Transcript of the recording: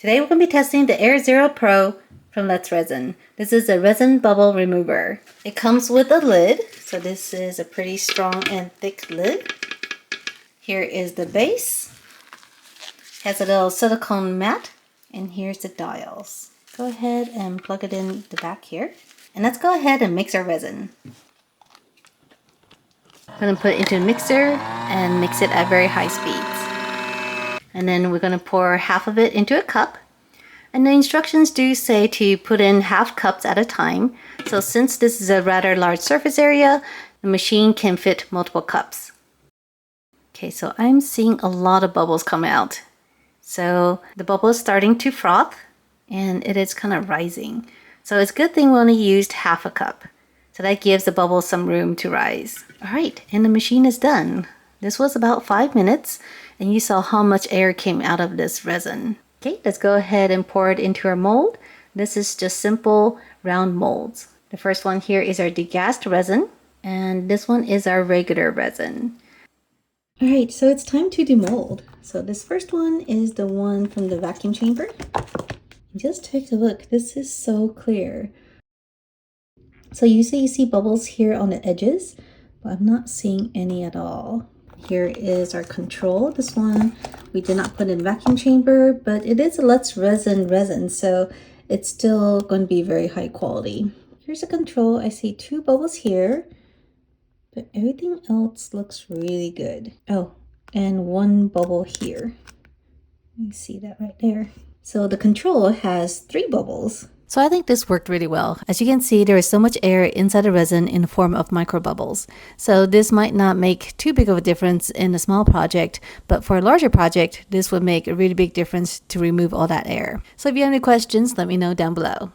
Today we're going to be testing the Air Zero Pro from Let's Resin. This is a resin bubble remover. It comes with a lid, so this is a pretty strong and thick lid. Here is the base. It has a little silicone mat, and here's the dials. Go ahead and plug it in the back here. And let's go ahead and mix our resin. I'm going to put it into a mixer and mix it at very high speeds. And then we're going to pour half of it into a cup. And the instructions do say to put in half cups at a time. So since this is a rather large surface area, the machine can fit multiple cups. Okay, so I'm seeing a lot of bubbles come out. So the bubble is starting to froth and it is kind of rising. So it's a good thing we only used half a cup. So that gives the bubbles some room to rise. All right, and the machine is done. This was about 5 minutes, and you saw how much air came out of this resin. Okay, let's go ahead and pour it into our mold. This is just simple round molds. The first one here is our degassed resin, and this one is our regular resin. All right, so it's time to demold. So this first one is the one from the vacuum chamber. Just take a look, this is so clear. So usually you see bubbles here on the edges, but I'm not seeing any at all. Here is our control. This one we did not put in vacuum chamber, but it is a Let's Resin, so it's still going to be very high quality. Here's a control. I see 2 bubbles here, but everything else looks really good. Oh, and 1 bubble here. You see that right there. So the control has 3 bubbles. So I think this worked really well. As you can see, there is so much air inside the resin in the form of micro bubbles. So this might not make too big of a difference in a small project, but for a larger project, this would make a really big difference to remove all that air. So if you have any questions, let me know down below.